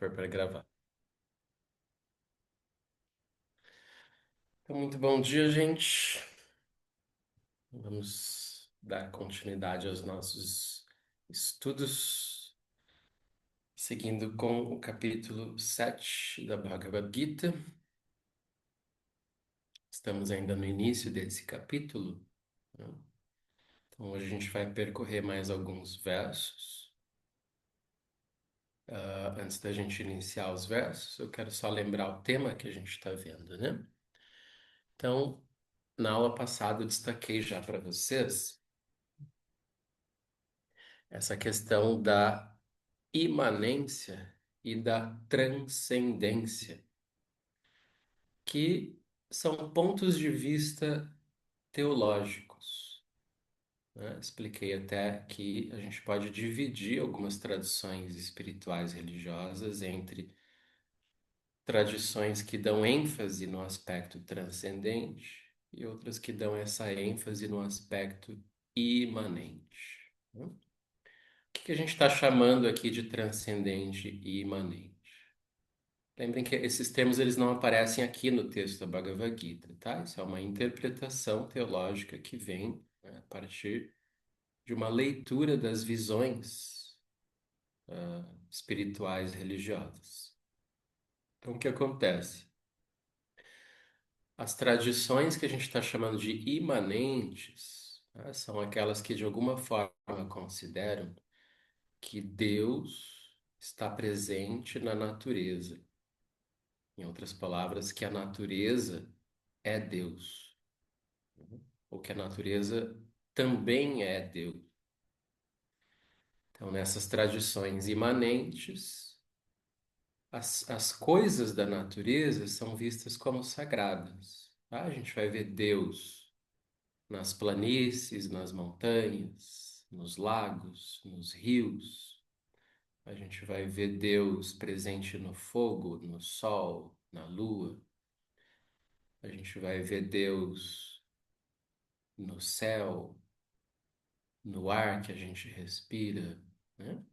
Pôr para gravar. Então, muito bom dia, gente. Vamos dar continuidade aos nossos estudos, seguindo com o capítulo 7 da Bhagavad Gita. Estamos ainda no início desse capítulo, né? Então, hoje a gente vai percorrer mais alguns versos. Antes da gente iniciar os versos, eu quero só lembrar o tema que a gente está vendo, né? Então, na aula passada eu destaquei já para vocês essa questão da imanência e da transcendência, que são pontos de vista teológicos, né? Expliquei até que a gente pode dividir algumas tradições espirituais religiosas entre tradições que dão ênfase no aspecto transcendente e outras que dão essa ênfase no aspecto imanente, né? O que a gente está chamando aqui de transcendente e imanente? Lembrem que esses termos eles não aparecem aqui no texto da Bhagavad Gita, tá? Isso é uma interpretação teológica que vem, né, a partir de uma leitura das visões espirituais religiosas. Então, o que acontece? As tradições que a gente está chamando de imanentes, né, são aquelas que de alguma forma consideram que Deus está presente na natureza. Em outras palavras, que a natureza é Deus, ou que a natureza também é Deus. Então, nessas tradições imanentes, as coisas da natureza são vistas como sagradas, tá? A gente vai ver Deus nas planícies, nas montanhas, nos lagos, nos rios. A gente vai ver Deus presente no fogo, no sol, na lua. A gente vai ver Deus no céu, no ar que a gente respira, né?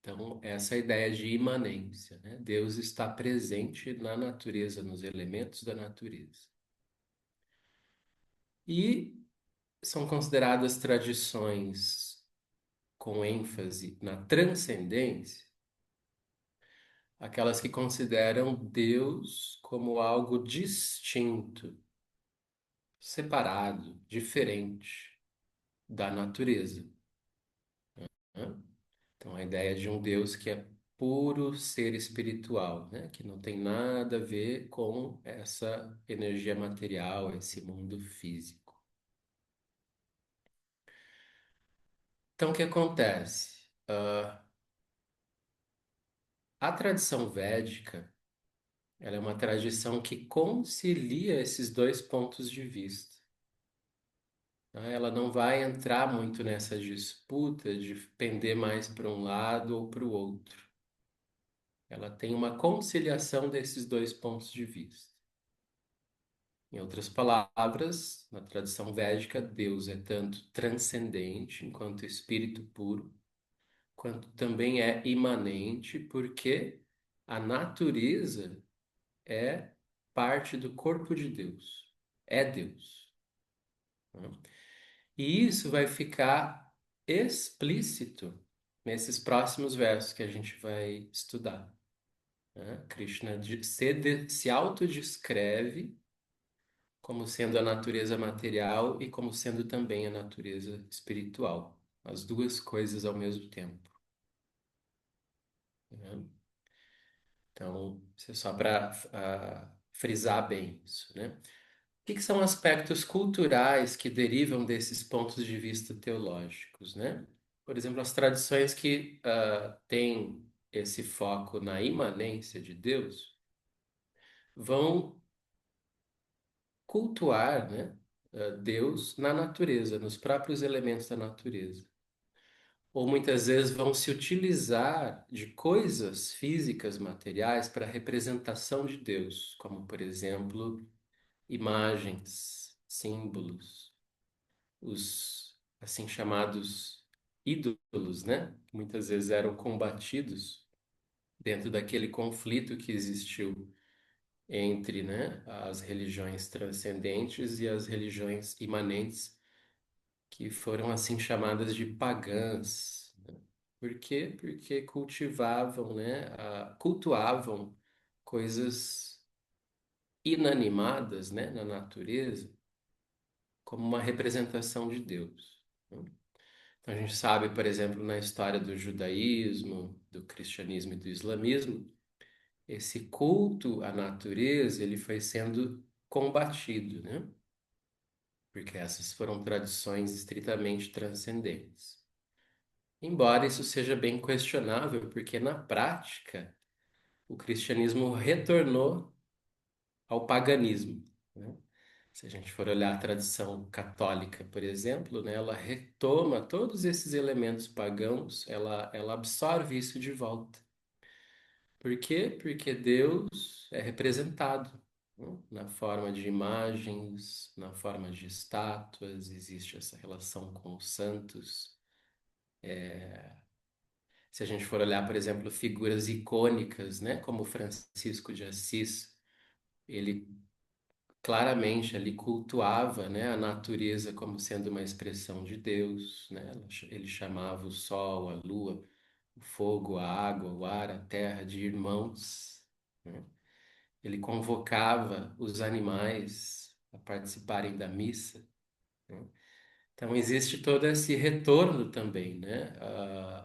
Então, essa é a ideia de imanência, né? Deus está presente na natureza, nos elementos da natureza. E são consideradas tradições com ênfase na transcendência, aquelas que consideram Deus como algo distinto, separado, diferente da natureza, né? Então, a ideia de um Deus que é puro ser espiritual, né? Que não tem nada a ver com essa energia material, esse mundo físico. Então, o que acontece? A tradição védica, ela é uma tradição que concilia esses dois pontos de vista, né? Ela não vai entrar muito nessa disputa de pender mais para um lado ou para o outro. Ela tem uma conciliação desses dois pontos de vista. Em outras palavras, na tradição védica, Deus é tanto transcendente, enquanto espírito puro, quanto também é imanente, porque a natureza é parte do corpo de Deus, é Deus, né? E isso vai ficar explícito nesses próximos versos que a gente vai estudar, né? Krishna se autodescreve como sendo a natureza material e como sendo também a natureza espiritual. As duas coisas ao mesmo tempo, né? Então, isso é só para frisar bem isso, né? O que são aspectos culturais que derivam desses pontos de vista teológicos, né? Por exemplo, as tradições que têm esse foco na imanência de Deus vão cultuar, né, Deus na natureza, nos próprios elementos da natureza. Ou muitas vezes vão se utilizar de coisas físicas, materiais, para a representação de Deus, como, por exemplo, imagens, símbolos, os assim chamados ídolos, né? Que muitas vezes eram combatidos dentro daquele conflito que existiu entre, né, as religiões transcendentes e as religiões imanentes, que foram assim chamadas de pagãs. Né? Por quê? Porque cultivavam, né, cultuavam coisas inanimadas, né, na natureza, como uma representação de Deus. Né? Então a gente sabe, por exemplo, na história do judaísmo, do cristianismo e do islamismo, esse culto à natureza ele foi sendo combatido, né? Porque essas foram tradições estritamente transcendentes. Embora isso seja bem questionável, porque na prática o cristianismo retornou ao paganismo, né? Se a gente for olhar a tradição católica, por exemplo, né, ela retoma todos esses elementos pagãos, ela absorve isso de volta. Por quê? Porque Deus é representado, né, na forma de imagens, na forma de estátuas, existe essa relação com os santos. Se a gente for olhar, por exemplo, figuras icônicas, né, como Francisco de Assis, ele claramente ali cultuava, né, a natureza como sendo uma expressão de Deus, né? Ele chamava o sol, a lua, o fogo, a água, o ar, a terra de irmãos, né? Ele convocava os animais a participarem da missa, né? Então existe todo esse retorno também, né,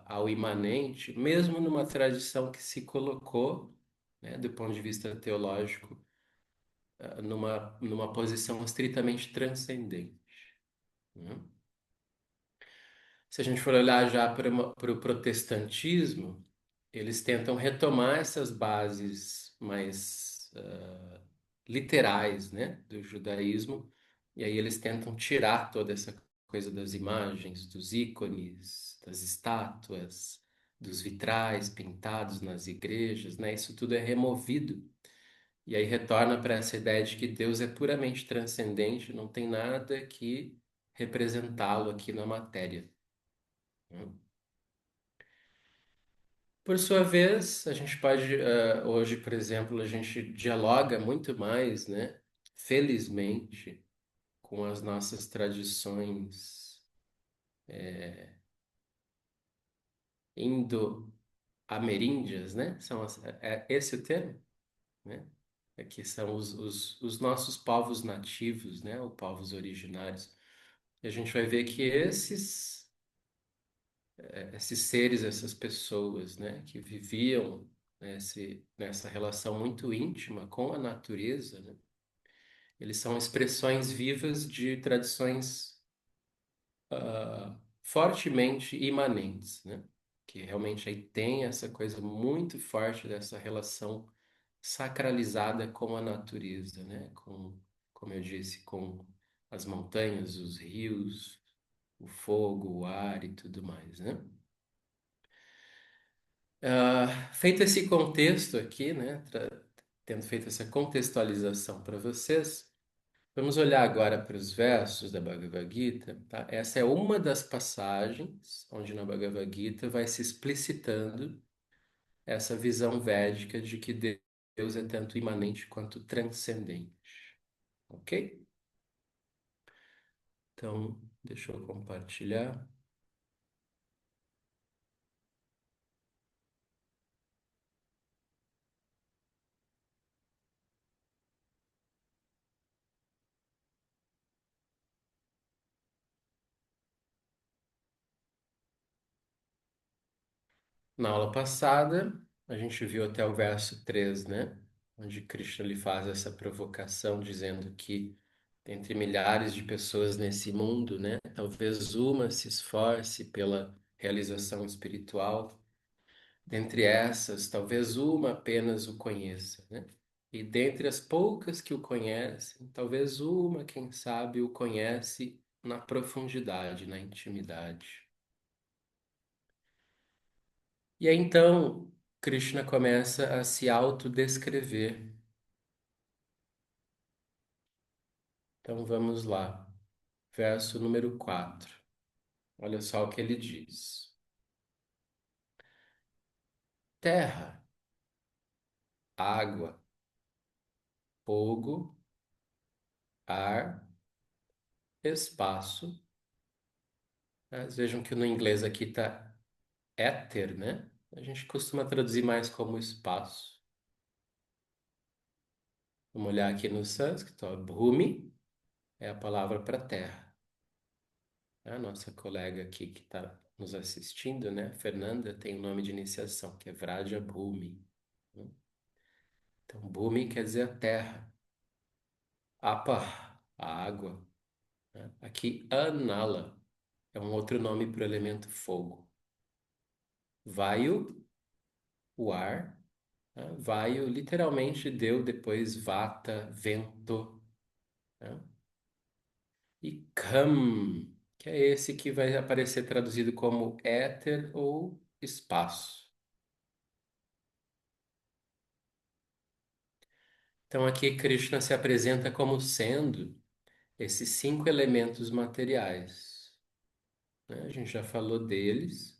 ao imanente, mesmo numa tradição que se colocou, né, do ponto de vista teológico, numa posição estritamente transcendente, né? Se a gente for olhar já para o protestantismo, eles tentam retomar essas bases mais literais, né, do judaísmo, e aí eles tentam tirar toda essa coisa das imagens, dos ícones, das estátuas, dos vitrais pintados nas igrejas, né? Isso tudo é removido. E aí retorna para essa ideia de que Deus é puramente transcendente, não tem nada que representá-lo aqui na matéria, né? Por sua vez, a gente pode, hoje, por exemplo, a gente dialoga muito mais, né? Felizmente, com as nossas tradições indo-ameríndias, né? É esse o termo, né? Que são os nossos povos nativos, né? Os povos originários. E a gente vai ver que esses seres, essas pessoas, né? Que viviam nessa relação muito íntima com a natureza, né? Eles são expressões vivas de tradições fortemente imanentes, né? Que realmente aí tem essa coisa muito forte dessa relação sacralizada com a natureza, né? Como eu disse, com as montanhas, os rios, o fogo, o ar e tudo mais, né? Feito esse contexto aqui, né? Tendo feito essa contextualização para vocês, vamos olhar agora para os versos da Bhagavad Gita, tá? Essa é uma das passagens onde na Bhagavad Gita vai se explicitando essa visão védica de que Deus é tanto imanente quanto transcendente, ok? Então, deixa eu compartilhar. Na aula passada, a gente viu até o verso 3, né? Onde Krishna lhe faz essa provocação, dizendo que entre milhares de pessoas nesse mundo, né? Talvez uma se esforce pela realização espiritual. Dentre essas, talvez uma apenas o conheça, né? E dentre as poucas que o conhecem, talvez uma, quem sabe, o conhece na profundidade, na intimidade. E aí então, Krishna começa a se autodescrever. Então vamos lá, verso número 4. Olha só o que ele diz: Terra. água, fogo, ar, espaço. Mas vejam que no inglês aqui tá éter, né? A gente costuma traduzir mais como espaço. Vamos olhar aqui no sânscrito, ó. Bhumi é a palavra para terra. A nossa colega aqui que está nos assistindo, né? Fernanda, tem o nome de iniciação, que é Vraja Bhumi. Então, Bhumi quer dizer a terra. Apa, a água, né? Aqui, Anala é um outro nome para o elemento fogo. Vayu, o ar. Né? Vayu literalmente deu depois vata, vento. Né? E Kham, que é esse que vai aparecer traduzido como éter ou espaço. Então aqui Krishna se apresenta como sendo esses cinco elementos materiais, né? A gente já falou deles.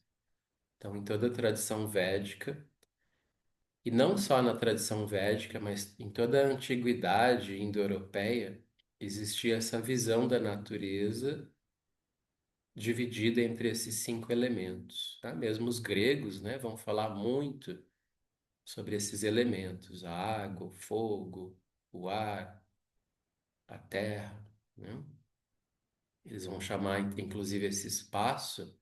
Então, em toda a tradição védica, e não só na tradição védica, mas em toda a antiguidade indo-europeia, existia essa visão da natureza dividida entre esses cinco elementos, tá? Mesmo os gregos, né, vão falar muito sobre esses elementos: a água, o fogo, o ar, a terra, né? Eles vão chamar, inclusive, esse espaço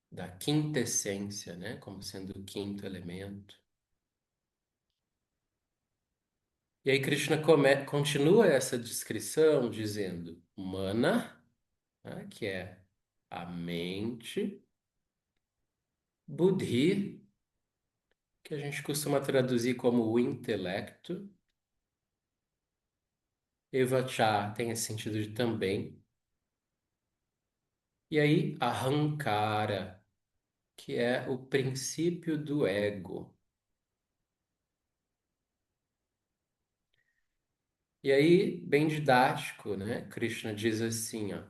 da quintessência, né, como sendo o quinto elemento. E aí Krishna continua essa descrição dizendo mana, né, que é a mente, buddhi, que a gente costuma traduzir como o intelecto, evacha tem esse sentido de também, e aí ahankara, que é o princípio do ego. E aí, bem didático, né? Krishna diz assim, ó,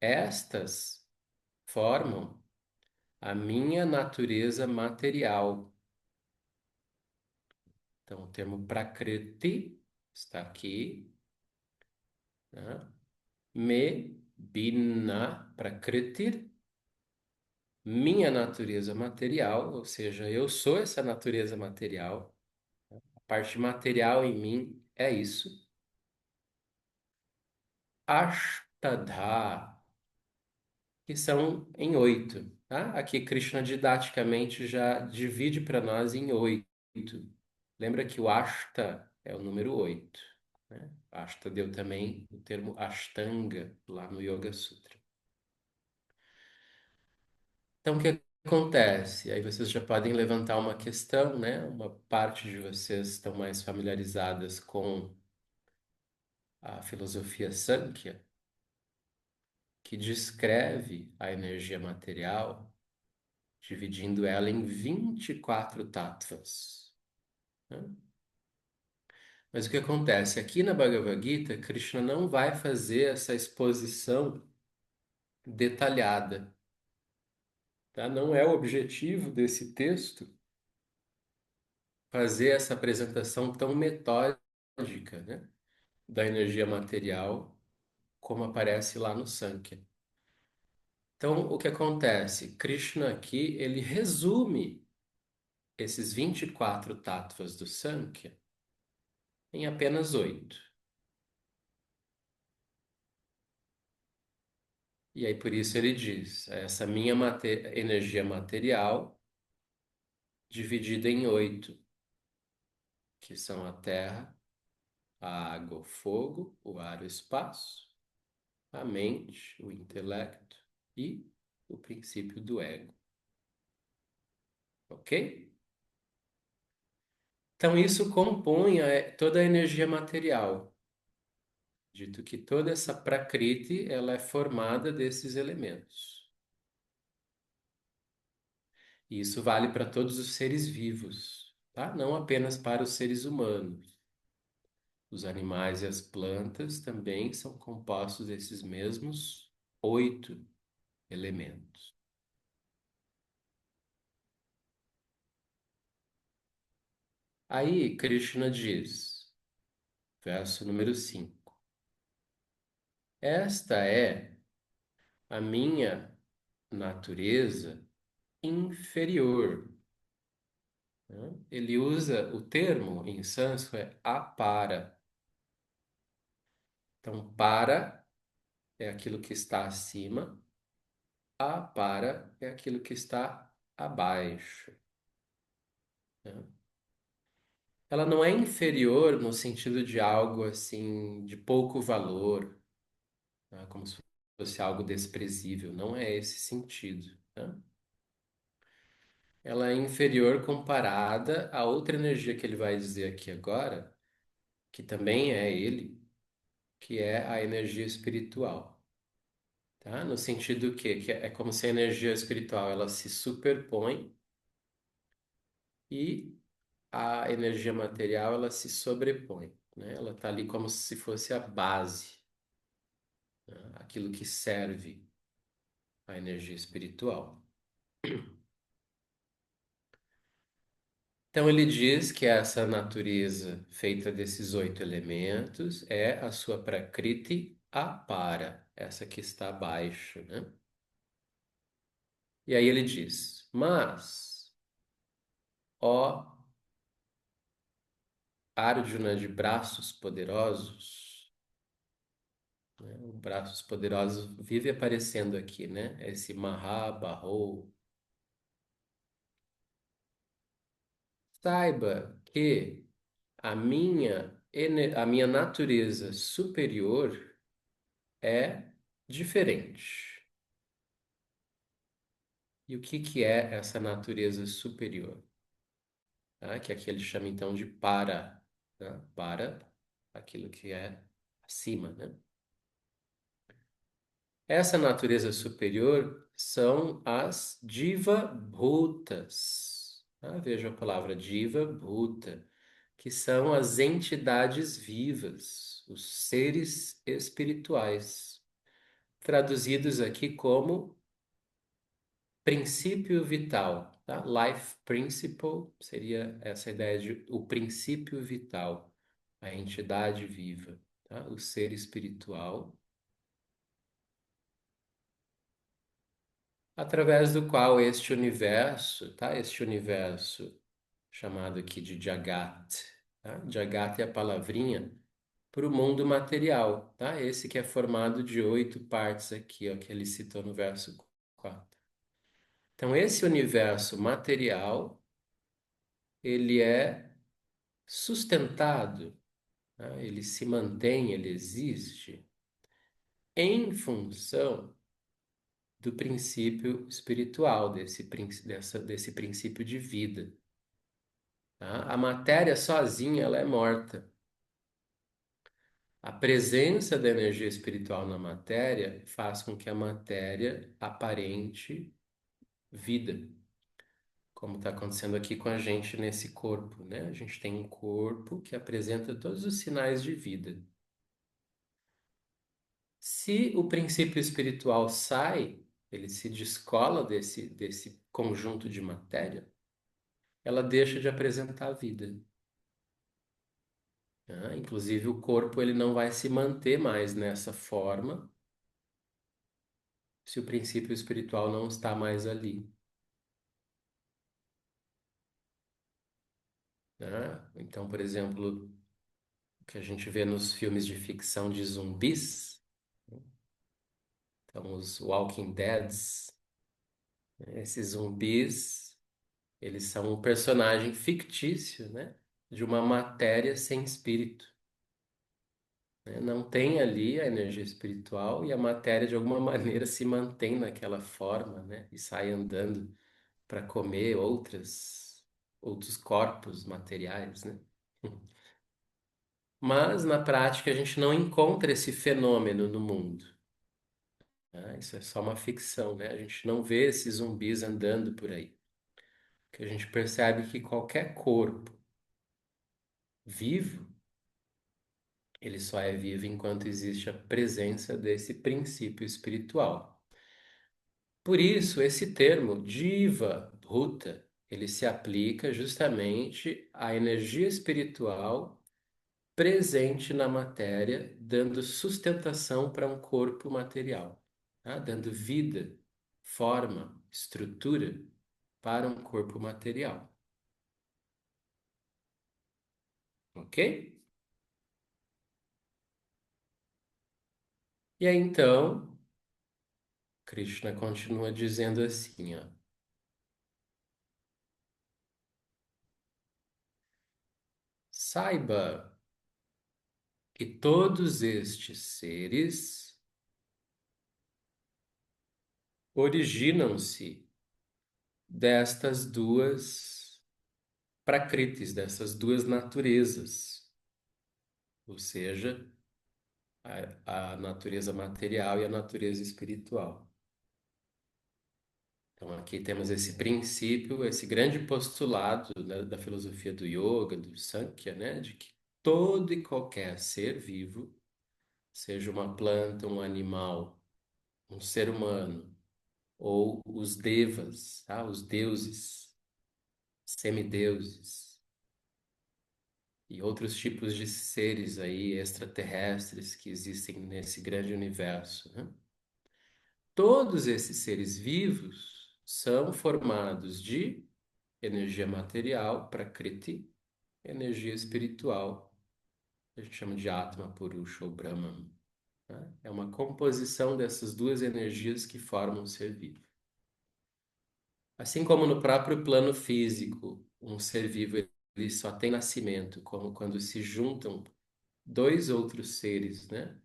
estas formam a minha natureza material. Então, o termo prakriti está aqui, né? Me, bina, prakritir, minha natureza material, ou seja, eu sou essa natureza material. A parte material em mim é isso. Ashtadha, que são em oito, tá? Aqui Krishna didaticamente já divide para nós em oito. Lembra que o Ashta é o número oito, né? Ashta deu também o termo Ashtanga lá no Yoga Sutra. Então, o que acontece? Aí vocês já podem levantar uma questão, né? Uma parte de vocês estão mais familiarizadas com a filosofia Sankhya, que descreve a energia material dividindo ela em 24 tattvas, né? Mas o que acontece? Aqui na Bhagavad Gita, Krishna não vai fazer essa exposição detalhada, tá? Não é o objetivo desse texto fazer essa apresentação tão metódica, né, da energia material como aparece lá no Sankhya. Então, o que acontece? Krishna aqui, ele resume esses 24 tattvas do Sankhya em apenas oito. E aí por isso ele diz, essa minha energia material dividida em oito, que são a terra, a água, o fogo, o ar, o espaço, a mente, o intelecto e o princípio do ego. Ok? Então isso compõe toda a energia material. Dito que toda essa prakriti, ela é formada desses elementos. E isso vale para todos os seres vivos, tá? Não apenas para os seres humanos. Os animais e as plantas também são compostos desses mesmos oito elementos. Aí Krishna diz, verso número 5: esta é a minha natureza inferior. Né? Ele usa o termo em sânscrito é apara. Então, para é aquilo que está acima, apara é aquilo que está abaixo. Né? Ela não é inferior no sentido de algo assim, de pouco valor, né? Como se fosse algo desprezível. Não é esse sentido. Né? Ela é inferior comparada a outra energia que ele vai dizer aqui agora, que também é ele, que é a energia espiritual. Tá? No sentido que é como se a energia espiritual ela se superpõe e a energia material ela se sobrepõe, né? Ela está ali como se fosse a base, né? Aquilo que serve à energia espiritual. Então ele diz que essa natureza feita desses 8 elementos é a sua Prakriti Apara, essa que está abaixo, né? E aí ele diz: mas, ó Arjuna de braços poderosos, né? O braços poderosos vive aparecendo aqui, né? Esse Mahabaho. Saiba que a minha natureza superior é diferente. E o que que é essa natureza superior? Tá? Que aqui ele chama então de para, né? Para aquilo que é acima, né? Essa natureza superior são as Diva Bhutas. Tá? Veja a palavra Diva Bhuta, que são as entidades vivas, os seres espirituais, traduzidos aqui como princípio vital. Tá? Life Principle seria essa ideia de o princípio vital, a entidade viva, tá? O ser espiritual através do qual este universo, tá? Este universo chamado aqui de Jagat, tá? Jagat é a palavrinha para o mundo material, tá? Esse que é formado de 8 partes aqui, ó, que ele citou no verso 4. Então, esse universo material, ele é sustentado, tá? Ele se mantém, ele existe em função do princípio espiritual, desse princípio de vida. Tá? A matéria sozinha ela é morta. A presença da energia espiritual na matéria faz com que a matéria aparente vida, como está acontecendo aqui com a gente nesse corpo, né? A gente tem um corpo que apresenta todos os sinais de vida. Se o princípio espiritual sai, ele se descola desse conjunto de matéria, ela deixa de apresentar vida. Né? Inclusive, o corpo ele não vai se manter mais nessa forma se o princípio espiritual não está mais ali. Né? Então, por exemplo, o que a gente vê nos filmes de ficção de zumbis, então os Walking Deads, né? Esses zumbis, eles são um personagem fictício, né? De uma matéria sem espírito. Né? Não tem ali a energia espiritual e a matéria de alguma maneira se mantém naquela forma, né? E sai andando para comer outros corpos materiais, né? Mas na prática a gente não encontra esse fenômeno no mundo. Né? Isso é só uma ficção, né? A gente não vê esses zumbis andando por aí. Que a gente percebe que qualquer corpo vivo, ele só é vivo enquanto existe a presença desse princípio espiritual. Por isso, esse termo, Diva Bhuta, ele se aplica justamente à energia espiritual presente na matéria, dando sustentação para um corpo material, tá? Dando vida, forma, estrutura para um corpo material, ok? E aí então, Krishna continua dizendo assim, ó, saiba que todos estes seres originam-se destas duas prakritis, dessas duas naturezas, ou seja, a natureza material e a natureza espiritual. Então, aqui temos esse princípio, esse grande postulado, né, da filosofia do yoga, do Sankhya, né, de que todo e qualquer ser vivo, seja uma planta, um animal, um ser humano, ou os devas, tá, os deuses, semideuses e outros tipos de seres aí extraterrestres que existem nesse grande universo, né? Todos esses seres vivos são formados de energia material, Prakriti, energia espiritual, a gente chama de Atma, Purusha ou Brahman, né? É uma composição dessas duas energias que formam o ser vivo. Assim como no próprio plano físico, um ser vivo ele só tem nascimento, como quando se juntam dois outros seres, né?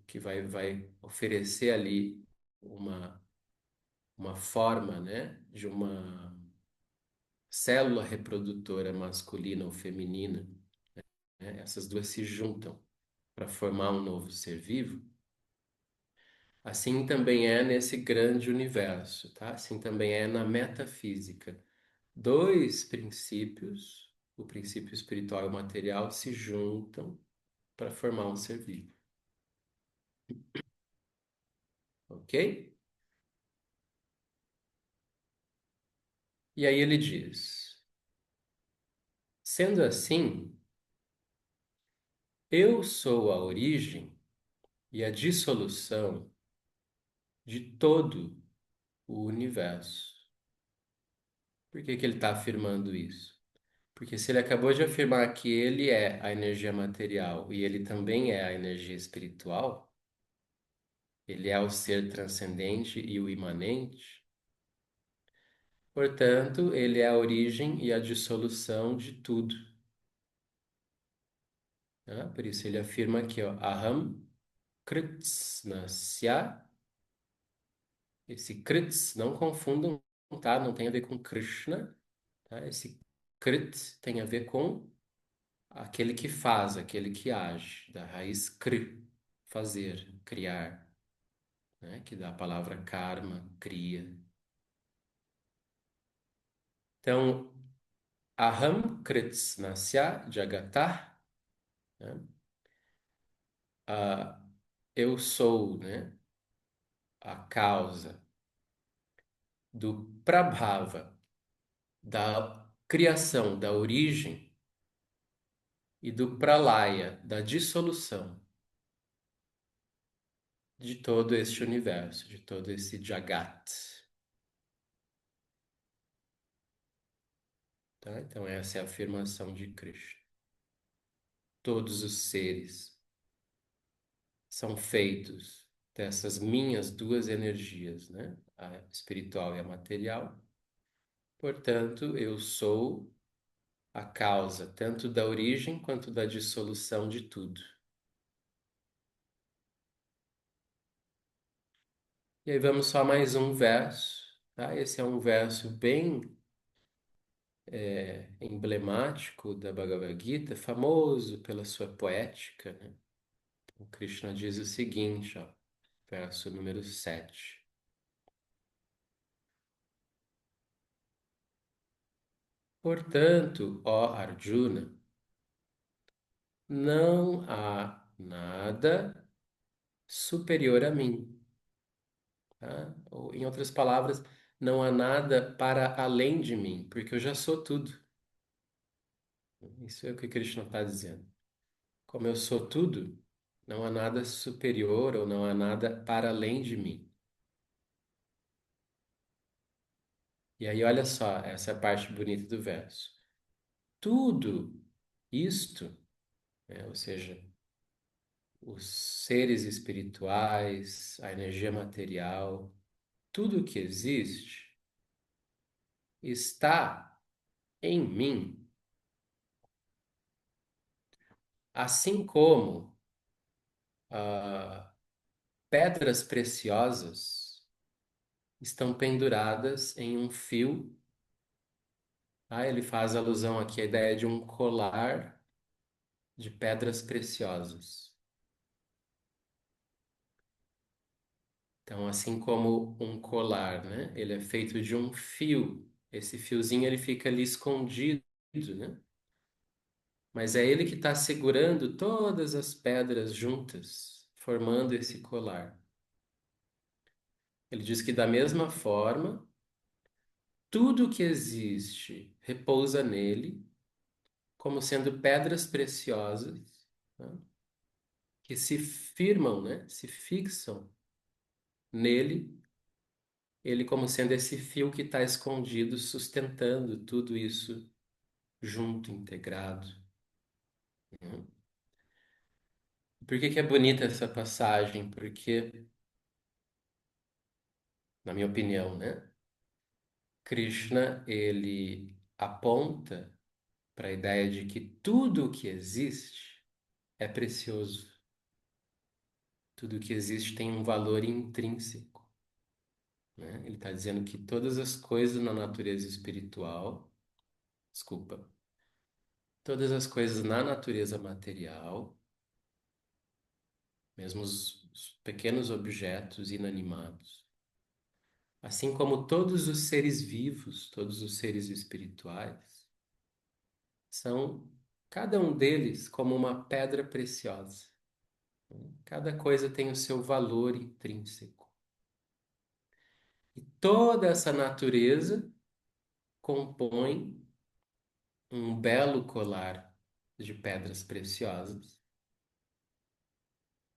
Que vai oferecer ali uma, uma forma, né? De uma célula reprodutora masculina ou feminina, né? Essas duas se juntam para formar um novo ser vivo. Assim também é nesse grande universo, tá? Assim também é na metafísica. Dois princípios, o princípio espiritual e o material, se juntam para formar um ser vivo, ok? E aí ele diz: sendo assim, eu sou a origem e a dissolução de todo o universo. Por que que ele está afirmando isso? Porque se ele acabou de afirmar que ele é a energia material e ele também é a energia espiritual, ele é o ser transcendente e o imanente, portanto, ele é a origem e a dissolução de tudo, né? Por isso ele afirma aqui, ó, Aham Kritsnasya. Esse Krits, não confundam, tá? Não tem a ver com Krishna, tá? Esse Krit tem a ver com aquele que faz, aquele que age, da raiz Kri, fazer, criar, né? Que dá a palavra karma, cria. Então, Aham Kritsnasya Jagatah, né? Ah, eu sou, né? A causa do Prabhava, da criação, da origem e do pralaya, da dissolução de todo este universo, de todo esse Jagat. Tá? Então, essa é a afirmação de Krishna. Todos os seres são feitos dessas minhas duas energias, né? A espiritual e a material. Portanto, eu sou a causa tanto da origem quanto da dissolução de tudo. E aí vamos só mais um verso, tá? Esse é um verso bem emblemático da Bhagavad Gita, famoso pela sua poética, né? O Krishna diz o seguinte, ó, verso número 7. Portanto, ó Arjuna, não há nada superior a mim, tá? Ou, em outras palavras, não há nada para além de mim, porque eu já sou tudo. Isso é o que Krishna está dizendo. Como eu sou tudo, não há nada superior ou não há nada para além de mim. E aí, olha só, essa é a parte bonita do verso. Tudo isto, né, ou seja, os seres espirituais, a energia material, tudo que existe está em mim, assim como pedras preciosas estão penduradas em um fio. Ah, ele faz alusão aqui à ideia de um colar de pedras preciosas. Então, assim como um colar, né? Ele é feito de um fio. Esse fiozinho ele fica ali escondido, né? Mas é ele que está segurando todas as pedras juntas, formando esse colar. Ele diz que da mesma forma, tudo que existe repousa nele, como sendo pedras preciosas, né? Que se firmam, né? Se fixam nele, ele como sendo esse fio que está escondido, sustentando tudo isso junto, integrado, né? Por que que é bonita essa passagem? Porque, na minha opinião, né? Krishna, ele aponta para a ideia de que tudo o que existe é precioso. Tudo o que existe tem um valor intrínseco, né? Ele está dizendo que todas as coisas na natureza espiritual, desculpa, todas as coisas na natureza material, mesmo os pequenos objetos inanimados, assim como todos os seres vivos, todos os seres espirituais, são cada um deles como uma pedra preciosa. Cada coisa tem o seu valor intrínseco. E toda essa natureza compõe um belo colar de pedras preciosas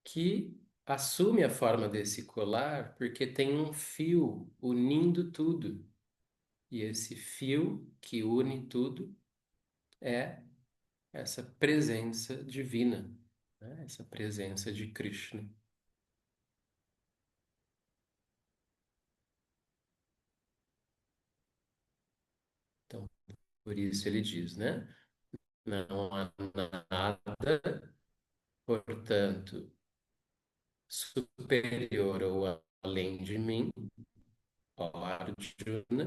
que assume a forma desse colar porque tem um fio unindo tudo. E esse fio que une tudo é essa presença divina, né? Essa presença de Krishna. Então, por isso ele diz, né? Não há nada, portanto, superior ou além de mim, ó Arjuna.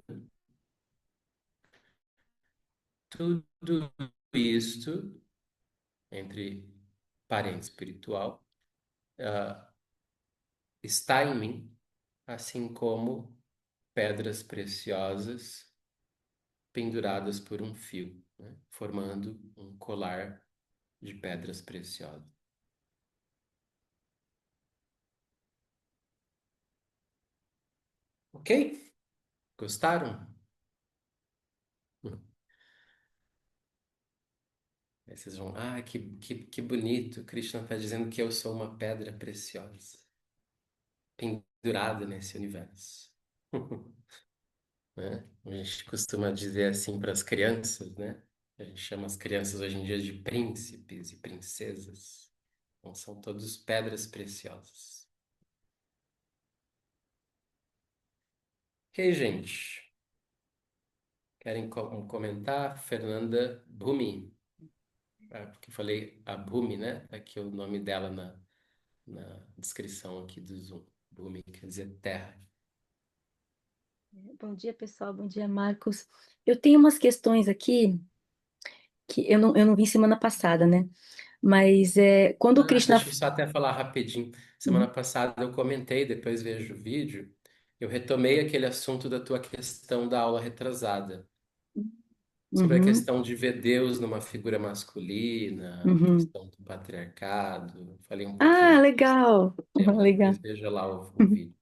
Tudo isto, entre parênteses espiritual, ah, está em mim, assim como pedras preciosas penduradas por um fio, né? Formando um colar de pedras preciosas. Ok? Gostaram? Aí vocês vão, que bonito, Krishna está dizendo que eu sou uma pedra preciosa, pendurada nesse universo. Né? A gente costuma dizer assim para as crianças, né? A gente chama as crianças hoje em dia de príncipes e princesas. Então, são todos pedras preciosas. Ok, gente? Querem comentar? Fernanda Bhumi. Porque eu falei a Bhumi, né? Tá aqui o nome dela na descrição aqui do Zoom. Bhumi quer dizer terra. Bom dia, pessoal. Bom dia, Marcos. Eu tenho umas questões aqui que eu não vi semana passada, né? Mas quando o Krishna. Deixa eu só até falar rapidinho. Semana Uhum, passada eu comentei, depois vejo o vídeo. Eu retomei aquele assunto da tua questão da aula retrasada, sobre a uhum, questão de ver Deus numa figura masculina, a uhum. questão do patriarcado. Falei um pouquinho Ah, desse legal. tema, Legal. depois veja lá o Uhum. vídeo.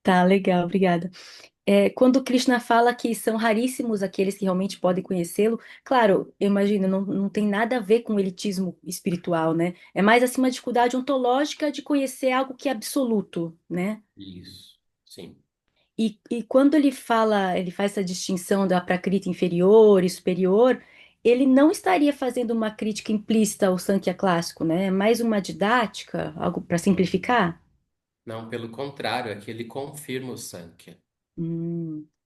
Tá, legal, obrigada. Quando Krishna fala que são raríssimos aqueles que realmente podem conhecê-lo, claro, eu imagino, não tem nada a ver com elitismo espiritual, né? É mais assim uma dificuldade ontológica de conhecer algo que é absoluto, né? Isso, sim. E quando ele fala, ele faz essa distinção da prakriti inferior e superior, ele não estaria fazendo uma crítica implícita ao Sankhya clássico, né? É mais uma didática, algo para Uhum. simplificar. Não, pelo contrário, é que ele confirma o Sankhya.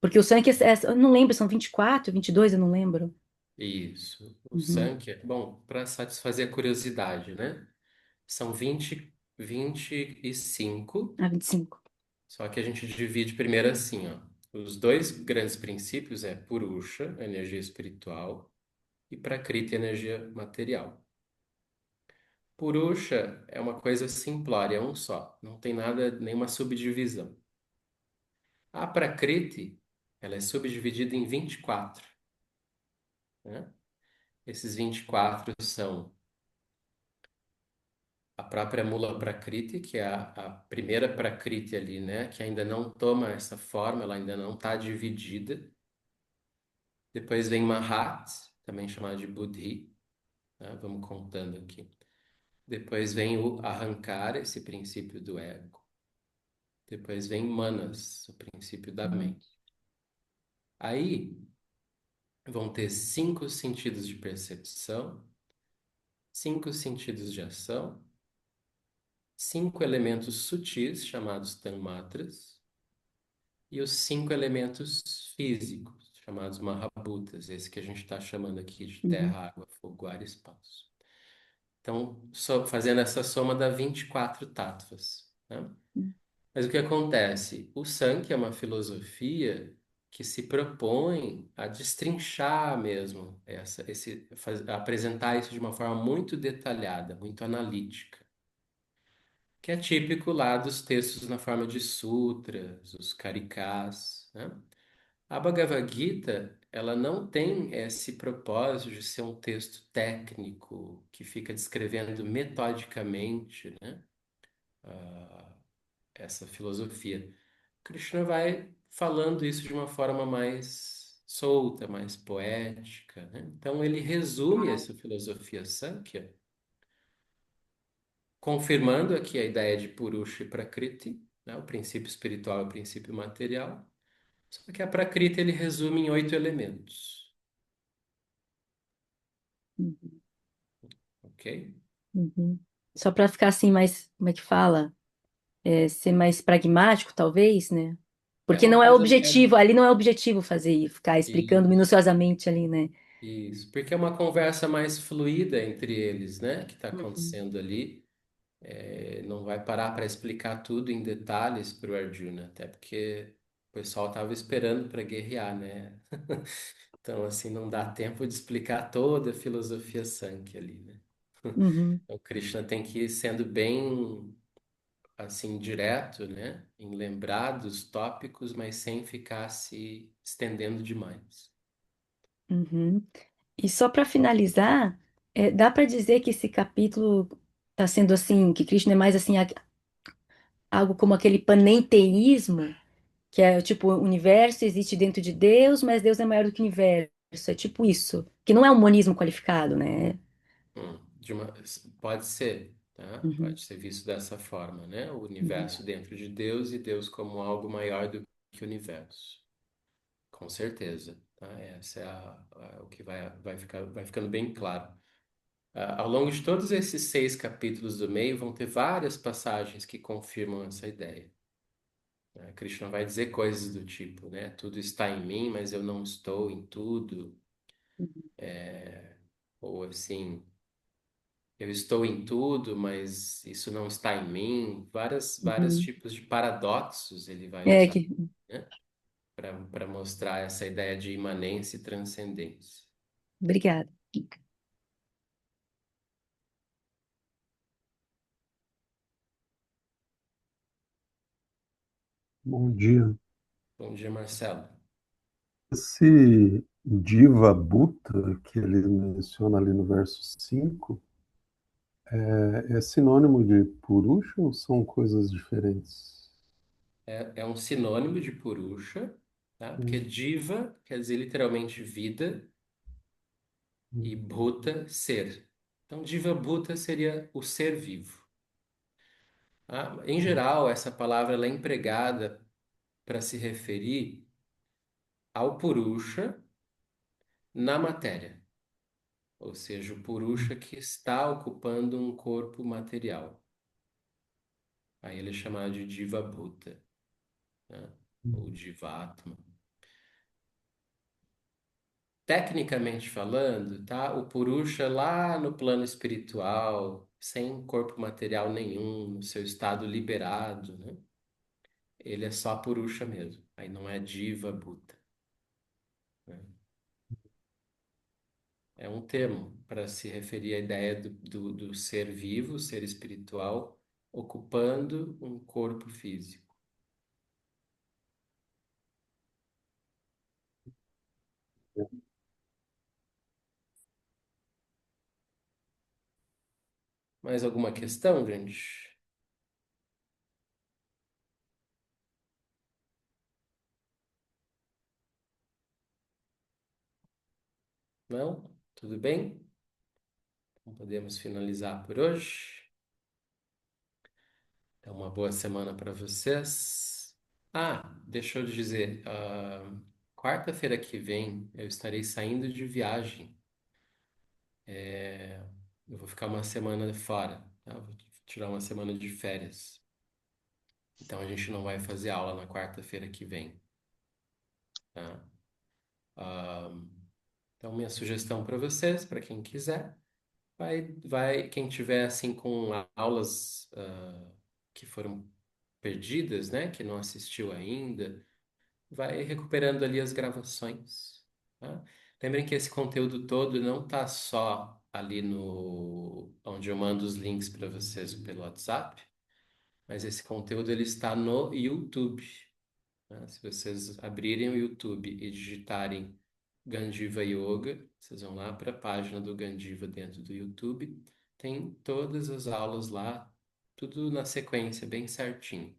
Porque o Sankhya, eu não lembro, são 24, 22, eu não lembro. Isso. O Uhum. Sankhya, bom, para satisfazer a curiosidade, né? São 25, Ah, 25. só que a gente divide primeiro assim, ó. Os dois grandes princípios é Purusha, a energia espiritual, e Prakriti, a energia material. Purusha é uma coisa simplória, é um só, não tem nada, nenhuma subdivisão. A Prakriti, ela é subdividida em 24, né? Esses 24 são a própria Mula Prakriti, que é a primeira Prakriti ali, né? Que ainda não toma essa forma, ela ainda não está dividida. Depois vem Mahat, também chamado de Buddhi, né? Vamos contando aqui. Depois vem o Ahankara, esse princípio do ego. Depois vem Manas, o princípio da mente. Aí vão ter cinco sentidos de percepção, cinco sentidos de ação, cinco elementos sutis, chamados tanmatras, e os cinco elementos físicos, chamados Mahabhutas, esse que a gente está chamando aqui de Uhum. terra, água, fogo, ar e espaço. Então, só fazendo essa soma dá 24 tattvas, né? Mas o que acontece? O Sankhya é uma filosofia que se propõe a destrinchar mesmo apresentar isso de uma forma muito detalhada, muito analítica, que é típico lá dos textos na forma de sutras, os karikas, né? A Bhagavad Gita, ela não tem esse propósito de ser um texto técnico que fica descrevendo metodicamente, né, essa filosofia. Krishna vai falando isso de uma forma mais solta, mais poética, né? Então ele resume essa filosofia Sankhya, confirmando aqui a ideia de Purusha e Prakriti, né? O princípio espiritual e o princípio material. Só que a Prakriti ele resume em 8 elementos, Uhum. ok? Uhum. Só para ficar assim mais, como é que fala? Ser mais pragmático, talvez, né? É Porque uma não é coisa. objetivo, ali não é objetivo fazer, ficar explicando Isso, minuciosamente ali, né? isso. Porque é uma conversa mais fluida entre eles, né? Que está Uhum. acontecendo ali. Não vai parar para explicar tudo em detalhes para o Arjuna, até porque o pessoal estava esperando para guerrear, né? Então, assim, não dá tempo de explicar toda a filosofia Sankhya ali, né? Uhum. O Krishna tem que ir sendo bem, assim, direto, né? Em lembrar dos tópicos, mas sem ficar se estendendo demais. Uhum. E só para finalizar, dá para dizer que esse capítulo está sendo assim, que Krishna é mais assim, algo como aquele panenteísmo, que é tipo, o universo existe dentro de Deus, mas Deus é maior do que o universo. É tipo isso, que não é um monismo qualificado, né? Pode ser, tá? Uhum, Pode ser visto dessa forma, né? O uhum, universo dentro de Deus e Deus como algo maior do que o universo. Com certeza, tá? Essa é o que vai ficando bem claro. Ao longo de todos esses 6 capítulos do meio, vão ter várias passagens que confirmam essa ideia, né? Krishna vai dizer coisas do tipo, né? Tudo está em mim, mas eu não estou em tudo. Ou assim, eu estou em tudo, mas isso não está em mim. Vários uhum. tipos de paradoxos ele vai É usar, que, né? Para mostrar essa ideia de imanência e transcendência. obrigada. Bom dia. Bom dia, Marcelo. Esse Diva Bhuta que ele menciona ali no verso 5 é sinônimo de Purusha ou são coisas diferentes? É um sinônimo de Purusha, tá? Porque diva quer dizer literalmente vida e bhuta, ser. Então, diva bhuta seria o ser vivo. Tá? Em geral, essa palavra ela é empregada para se referir ao Purusha na matéria, ou seja, o Purusha que está ocupando um corpo material. Aí ele é chamado de Diva Bhuta, né? Ou Divatma. Tecnicamente falando, tá? O Purusha lá no plano espiritual, sem corpo material nenhum, no seu estado liberado, né? Ele é só Purusha mesmo. Aí não é Diva Bhuta, né? É um termo para se referir à ideia do ser vivo, ser espiritual, ocupando um corpo físico. Mais alguma questão, gente? Não? Tudo bem? Então podemos finalizar por hoje. Então, uma boa semana para vocês. Ah, deixa eu dizer, quarta-feira que vem eu estarei saindo de viagem. Eu vou ficar uma semana fora, tá? Vou tirar uma semana de férias. Então a gente não vai fazer aula na quarta-feira que vem, tá? Ah, então minha sugestão para vocês, para quem quiser, quem tiver assim com aulas que foram perdidas, né, que não assistiu ainda, vai recuperando ali as gravações, tá? Lembrem que esse conteúdo todo não tá só ali no onde eu mando os links para vocês pelo WhatsApp, mas esse conteúdo ele está no YouTube, né? Se vocês abrirem o YouTube e digitarem Gandiva Yoga, vocês vão lá para a página do Gandiva dentro do YouTube, tem todas as aulas lá, tudo na sequência, bem certinho.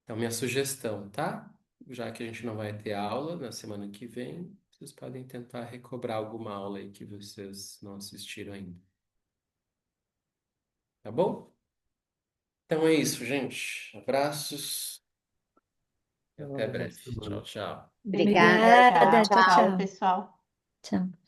Então, minha sugestão, tá? Já que a gente não vai ter aula na semana que vem, vocês podem tentar recobrar alguma aula aí que vocês não assistiram ainda. Tá bom? Então é isso, gente. Abraços e até Boa breve. semana. Tchau, tchau. Obrigada, Obrigada, tchau, tchau, tchau. pessoal. Tchau.